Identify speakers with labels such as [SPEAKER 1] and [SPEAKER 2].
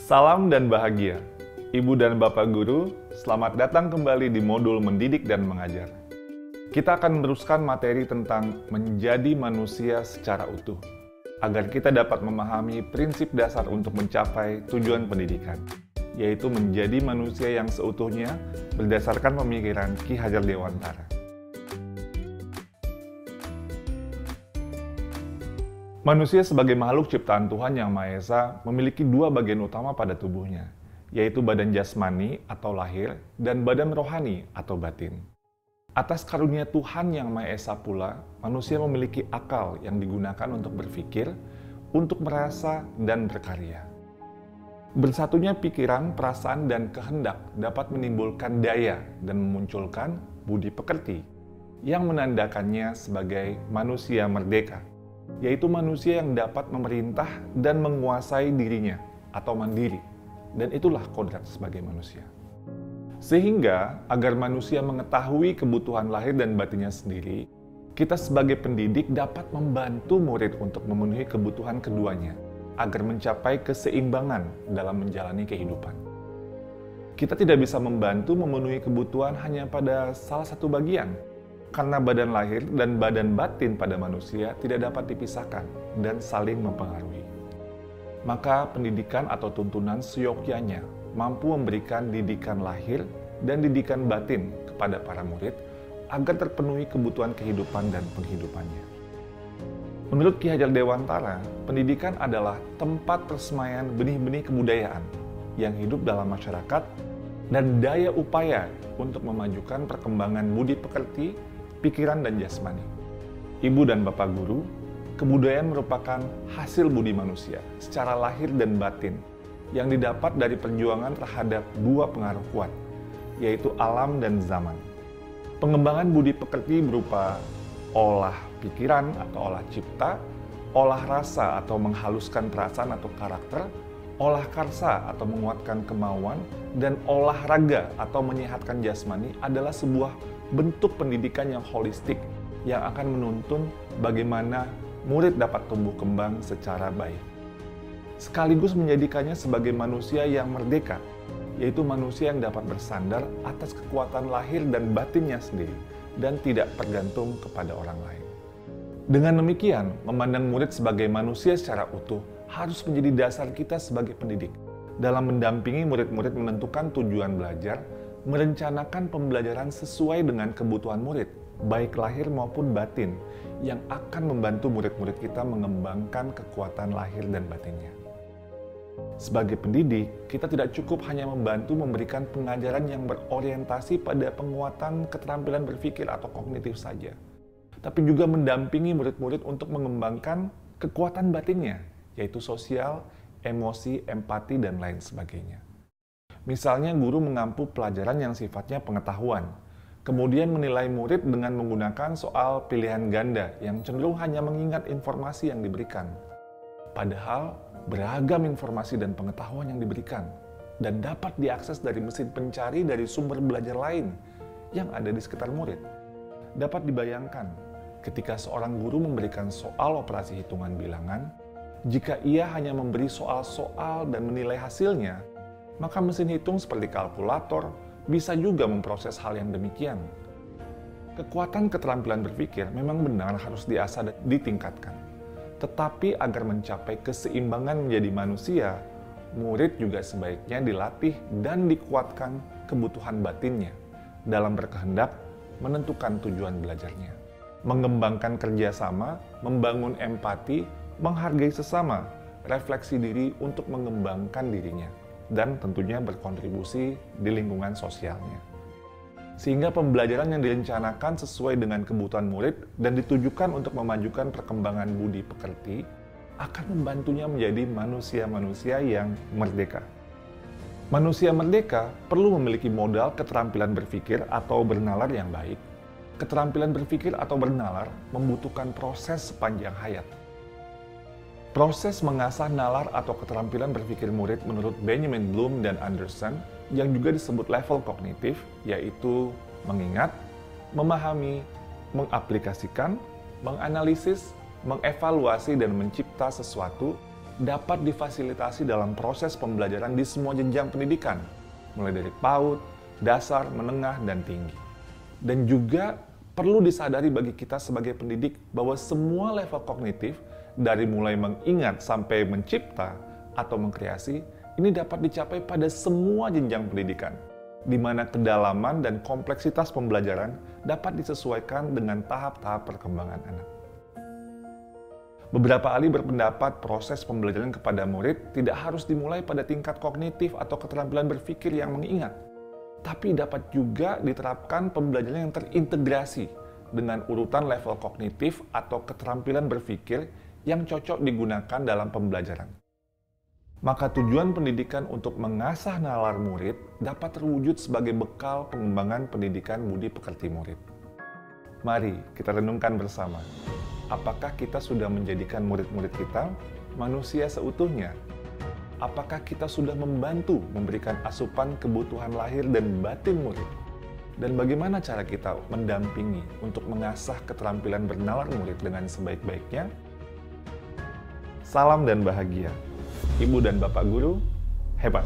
[SPEAKER 1] Salam dan bahagia. Ibu dan Bapak Guru, selamat datang kembali di modul Mendidik dan Mengajar. Kita akan meneruskan materi tentang menjadi manusia secara utuh, agar kita dapat memahami prinsip dasar untuk mencapai tujuan pendidikan, yaitu menjadi manusia yang seutuhnya berdasarkan pemikiran Ki Hajar Dewantara. Manusia sebagai makhluk ciptaan Tuhan Yang Maha Esa memiliki dua bagian utama pada tubuhnya, yaitu badan jasmani atau lahir dan badan rohani atau batin. Atas karunia Tuhan Yang Maha Esa pula, manusia memiliki akal yang digunakan untuk berpikir, untuk merasa, dan berkarya. Bersatunya pikiran, perasaan, dan kehendak dapat menimbulkan daya dan memunculkan budi pekerti yang menandakannya sebagai manusia merdeka, yaitu manusia yang dapat memerintah dan menguasai dirinya atau mandiri, dan itulah kodrat sebagai manusia. Sehingga agar manusia mengetahui kebutuhan lahir dan batinnya sendiri, kita sebagai pendidik dapat membantu murid untuk memenuhi kebutuhan keduanya agar mencapai keseimbangan dalam menjalani kehidupan. Kita tidak bisa membantu memenuhi kebutuhan hanya pada salah satu bagian, karena badan lahir dan badan batin pada manusia tidak dapat dipisahkan dan saling mempengaruhi. Maka pendidikan atau tuntunan seyogyanya mampu memberikan didikan lahir dan didikan batin kepada para murid agar terpenuhi kebutuhan kehidupan dan penghidupannya. Menurut Ki Hajar Dewantara, pendidikan adalah tempat persemaian benih-benih kebudayaan yang hidup dalam masyarakat dan daya upaya untuk memajukan perkembangan budi pekerti, pikiran, dan jasmani. Ibu dan Bapak Guru, kebudayaan merupakan hasil budi manusia secara lahir dan batin yang didapat dari perjuangan terhadap dua pengaruh kuat, yaitu alam dan zaman. Pengembangan budi pekerti berupa olah pikiran atau olah cipta, olah rasa atau menghaluskan perasaan atau karakter, olah karsa atau menguatkan kemauan, dan olahraga atau menyehatkan jasmani adalah sebuah bentuk pendidikan yang holistik yang akan menuntun bagaimana murid dapat tumbuh kembang secara baik. Sekaligus menjadikannya sebagai manusia yang merdeka, yaitu manusia yang dapat bersandar atas kekuatan lahir dan batinnya sendiri dan tidak tergantung kepada orang lain. Dengan demikian, memandang murid sebagai manusia secara utuh harus menjadi dasar kita sebagai pendidik dalam mendampingi murid-murid menentukan tujuan belajar, merencanakan pembelajaran sesuai dengan kebutuhan murid, baik lahir maupun batin, yang akan membantu murid-murid kita mengembangkan kekuatan lahir dan batinnya. Sebagai pendidik, kita tidak cukup hanya membantu memberikan pengajaran yang berorientasi pada penguatan keterampilan berpikir atau kognitif saja, tapi juga mendampingi murid-murid untuk mengembangkan kekuatan batinnya, yaitu sosial, emosi, empati, dan lain sebagainya. Misalnya guru mengampu pelajaran yang sifatnya pengetahuan, kemudian menilai murid dengan menggunakan soal pilihan ganda yang cenderung hanya mengingat informasi yang diberikan. Padahal beragam informasi dan pengetahuan yang diberikan dan dapat diakses dari mesin pencari dari sumber belajar lain yang ada di sekitar murid. Dapat dibayangkan ketika seorang guru memberikan soal operasi hitungan bilangan, jika ia hanya memberi soal-soal dan menilai hasilnya, maka mesin hitung seperti kalkulator bisa juga memproses hal yang demikian. Kekuatan keterampilan berpikir memang benar harus diasah dan ditingkatkan. Tetapi agar mencapai keseimbangan menjadi manusia, murid juga sebaiknya dilatih dan dikuatkan kebutuhan batinnya dalam berkehendak menentukan tujuan belajarnya, mengembangkan kerjasama, membangun empati, menghargai sesama, refleksi diri untuk mengembangkan dirinya, dan tentunya berkontribusi di lingkungan sosialnya. Sehingga pembelajaran yang direncanakan sesuai dengan kebutuhan murid dan ditujukan untuk memajukan perkembangan budi pekerti akan membantunya menjadi manusia-manusia yang merdeka. Manusia merdeka perlu memiliki modal keterampilan berpikir atau bernalar yang baik. Keterampilan berpikir atau bernalar membutuhkan proses sepanjang hayat. Proses mengasah nalar atau keterampilan berpikir murid menurut Benjamin Bloom dan Anderson yang juga disebut level kognitif, yaitu mengingat, memahami, mengaplikasikan, menganalisis, mengevaluasi, dan mencipta sesuatu dapat difasilitasi dalam proses pembelajaran di semua jenjang pendidikan, mulai dari PAUD, dasar, menengah, dan tinggi. Dan juga perlu disadari bagi kita sebagai pendidik bahwa semua level kognitif, dari mulai mengingat sampai mencipta atau mengkreasi, ini dapat dicapai pada semua jenjang pendidikan, di mana kedalaman dan kompleksitas pembelajaran dapat disesuaikan dengan tahap-tahap perkembangan anak. Beberapa ahli berpendapat proses pembelajaran kepada murid tidak harus dimulai pada tingkat kognitif atau keterampilan berpikir yang mengingat, tapi dapat juga diterapkan pembelajaran yang terintegrasi dengan urutan level kognitif atau keterampilan berpikir yang cocok digunakan dalam pembelajaran. Maka tujuan pendidikan untuk mengasah nalar murid dapat terwujud sebagai bekal pengembangan pendidikan budi pekerti murid. Mari kita renungkan bersama. Apakah kita sudah menjadikan murid-murid kita manusia seutuhnya? Apakah kita sudah membantu memberikan asupan kebutuhan lahir dan batin murid? Dan bagaimana cara kita mendampingi untuk mengasah keterampilan bernalar murid dengan sebaik-baiknya? Salam dan bahagia. Ibu dan Bapak Guru, hebat!